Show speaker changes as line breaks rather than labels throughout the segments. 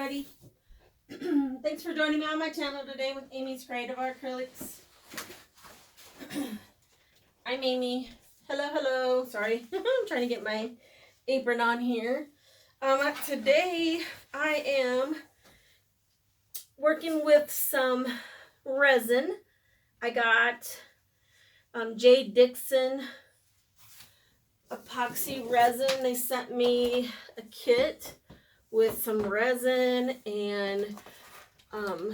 everybody. Thanks for joining me on my channel today with AmysCreativeAcrylics. I'm Amy. Hello. Sorry, I'm trying to get my apron on here. Today I am working with some resin. I got Jdiction epoxy resin. They sent me a kit with some resin and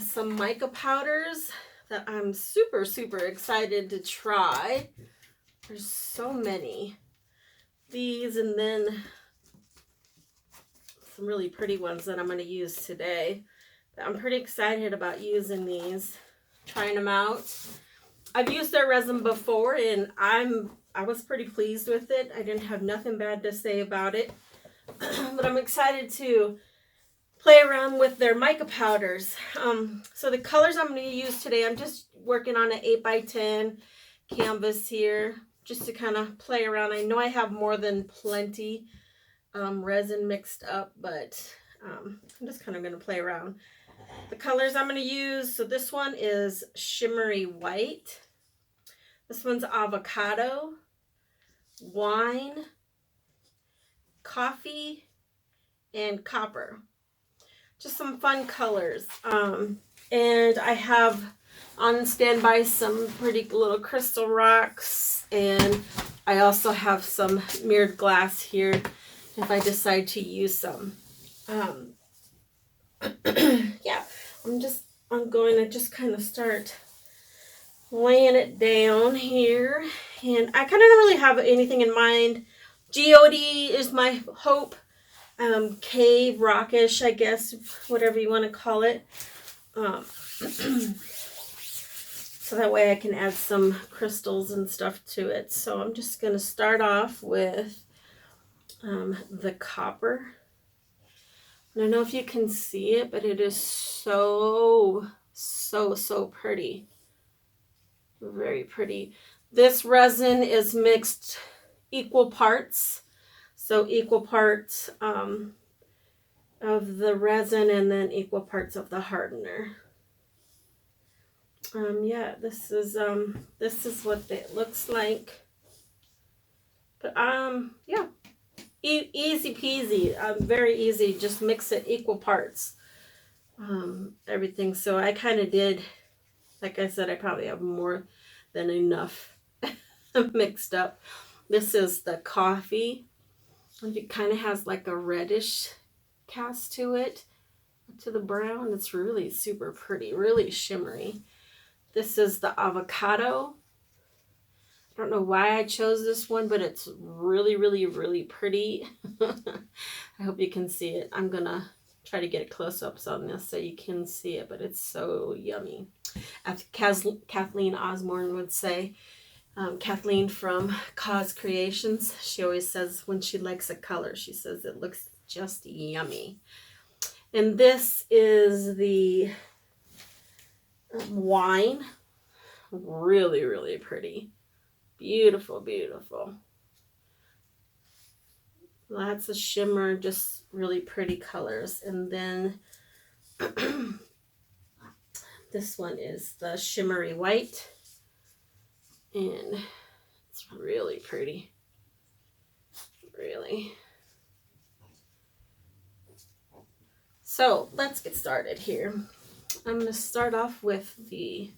some mica powders that I'm super excited to try. There's so many. These and then some really pretty ones that I'm going to use today. But I'm pretty excited about using these, trying them out. I've used their resin before and I was pretty pleased with it. I didn't have nothing bad to say about it. But I'm excited to play around with their mica powders. So the colors I'm going to use today, I'm just working on an 8x10 canvas here just to kind of play around. I know I have more than plenty resin mixed up, but I'm just kind of going to play around. The colors I'm going to use, so this one is shimmery white. This one's avocado, wine, coffee, and copper. Just some fun colors. And I have on standby some pretty little crystal rocks, and I also have some mirrored glass here if I decide to use some. Yeah, I'm going to just kind of start laying it down here, and I kind of don't really have anything in mind. Geode is my hope. Cave, rockish, I guess, whatever you want to call it. So that way I can add some crystals and stuff to it. So I'm just going to start off with the copper. I don't know if you can see it, but it is so pretty. Very pretty. This resin is mixed equal parts. So equal parts of the resin and then equal parts of the hardener. Yeah, this is what it looks like. But yeah, easy peasy. Very easy. Just mix it equal parts. Everything. So I kind of did. Like I said, I probably have more than enough mixed up. This is the coffee. It kind of has like a reddish cast to it, to the brown. It's really super pretty, really shimmery. This is the avocado. I don't know why I chose this one, but it's really pretty. I hope you can see it. I'm gonna try to get close-ups on this so you can see it, but it's so yummy. As Kathleen Osborne would say. Kathleen from Cause Creations, she always says when she likes a color, she says it looks just yummy. And this is the wine. Really pretty. Beautiful. Lots of shimmer, just really pretty colors. And then this one is the shimmery white. And it's really pretty. Really. So let's get started here. I'm going to start off with the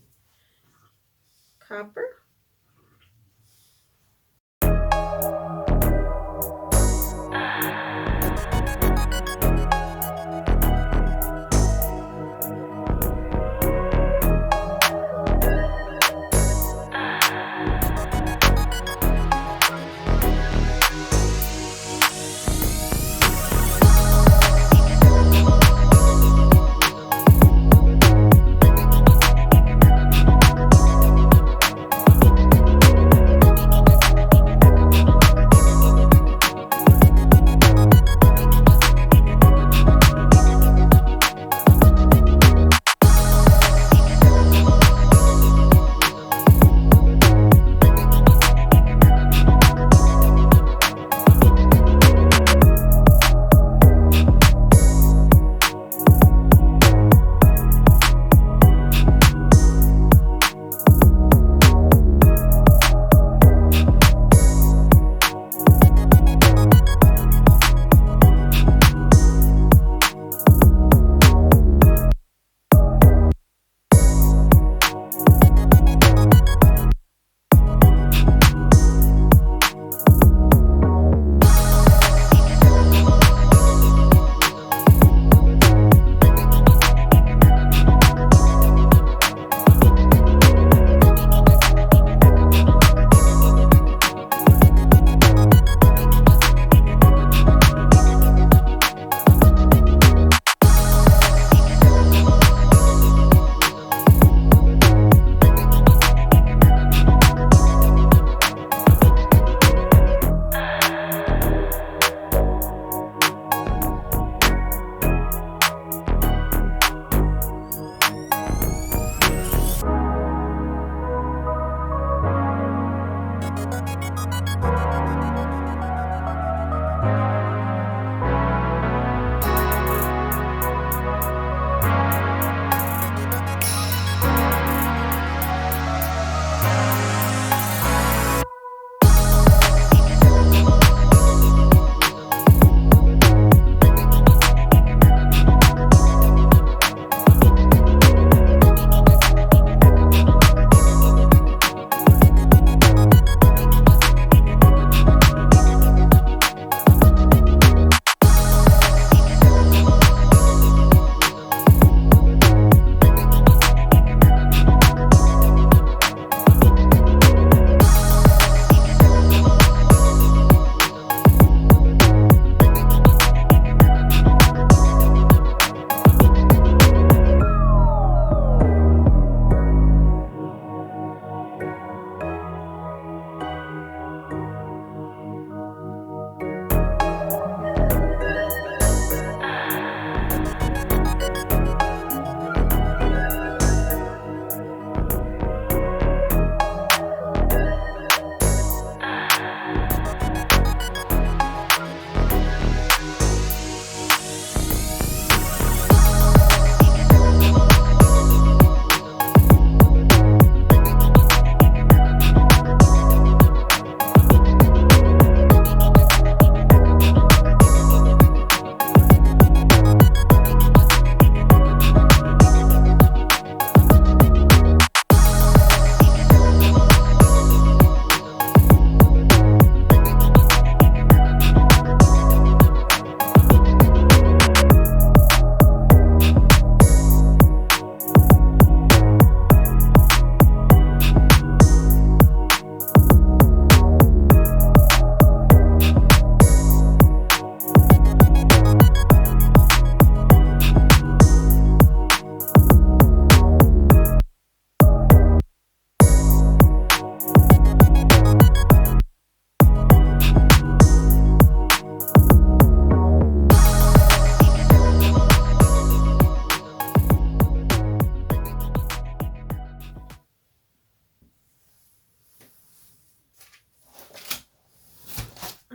copper.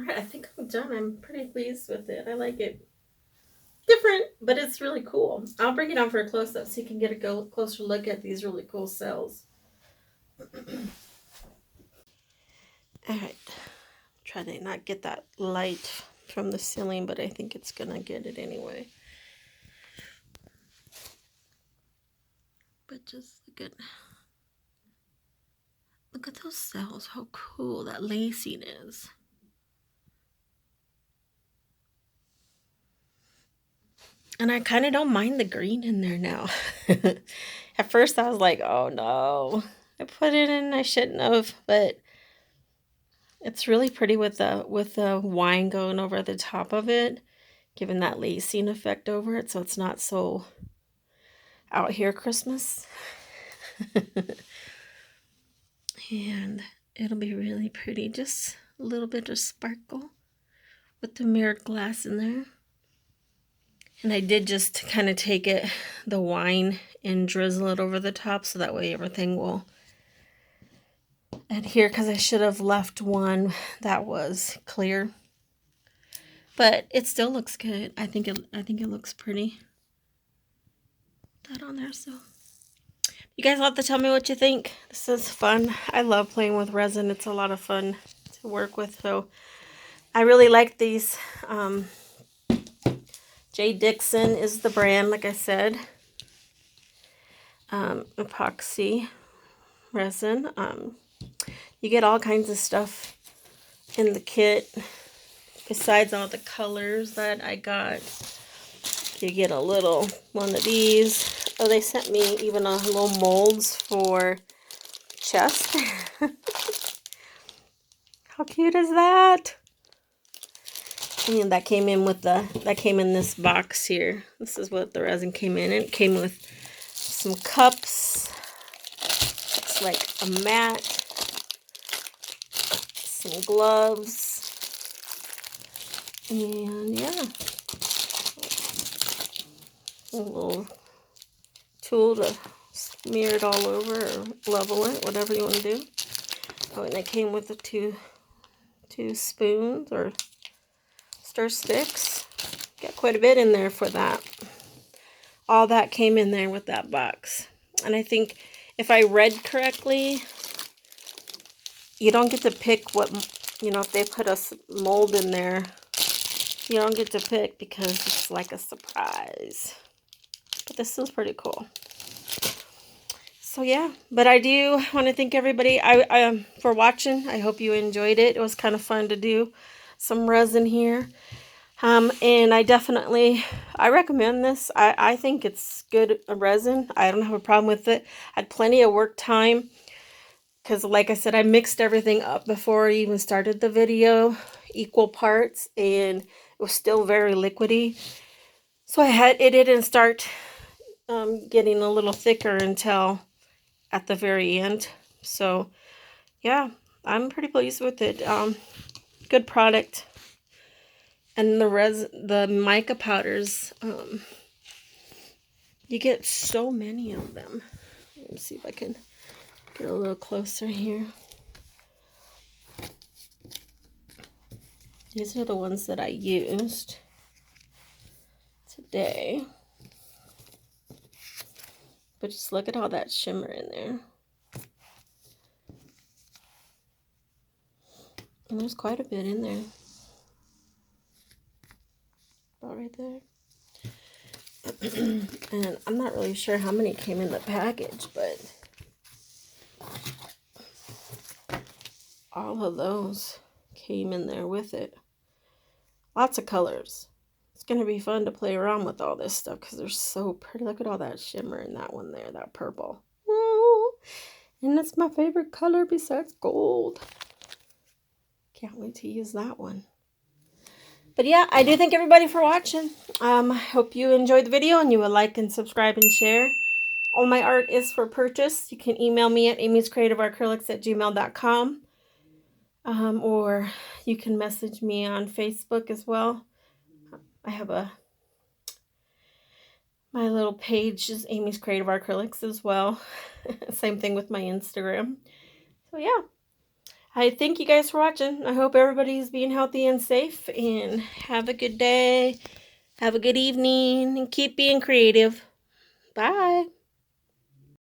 Alright, I think I'm done. I'm pretty pleased with it. I like it. Different, but it's really cool. I'll bring it on for a close-up so you can get a closer look at these really cool cells. Alright, try to not get that light from the ceiling, but I think it's gonna get it anyway. But just look at those cells, how cool that lacing is. And I kind of don't mind the green in there now. At first I was like, oh no, I put it in, I shouldn't have, but it's really pretty with the wine going over the top of it, giving that lacing effect over it, so it's not so out here Christmas. And it'll be really pretty, just a little bit of sparkle with the mirrored glass in there. And I did just kind of take it, the wine, and drizzle it over the top so that way everything will adhere, because I should have left one that was clear. But it still looks good. I think it looks pretty. Put that on there, so you guys will have to tell me what you think. This is fun. I love playing with resin. It's a lot of fun to work with. So I really like these. Jdiction is the brand, like I said. Epoxy resin. You get all kinds of stuff in the kit besides all the colors that I got. You get a little one of these. Oh, they sent me even a little molds for chest. How cute is that? And that came in with that came in this box here. This is what the resin came in. It came with some cups. It's like a mat. Some gloves. And yeah. A little tool to smear it all over or level it, whatever you want to do. Oh, and it came with the two spoons or stir sticks. Got quite a bit in there for that. All that came in there with that box. And I think if I read correctly, you don't get to pick what, if they put a mold in there, you don't get to pick because it's like a surprise. But this is pretty cool. So yeah, but I do want to thank everybody for watching. I hope you enjoyed it. It was kind of fun to do some resin here. And I recommend this. I think it's good resin. I don't have a problem with it. I had plenty of work time because, like I said, I mixed everything up before I even started the video, equal parts, and it was still very liquidy. So it didn't start getting a little thicker until at the very end. So yeah, I'm pretty pleased with it. Good product. And the mica powders, you get so many of them. Let me see if I can get a little closer here. These are the ones that I used today. But just look at all that shimmer in there. And there's quite a bit in there. About right there. And I'm not really sure how many came in the package, but all of those came in there with it. Lots of colors. It's going to be fun to play around with all this stuff because they're so pretty. Look at all that shimmer in that one there, that purple. Ooh, and that's my favorite color besides gold. Can't wait to use that one. But yeah, I do thank everybody for watching. I hope you enjoyed the video and you will like and subscribe and share. All my art is for purchase. You can email me at AmysCreativeAcrylics@gmail.com. Or you can message me on Facebook as well. I have my little page is Amy's Creative Acrylics as well. Same thing with my Instagram. So yeah, I thank you guys for watching. I hope everybody's being healthy and safe, and have a good day. Have a good evening, and keep being creative. Bye.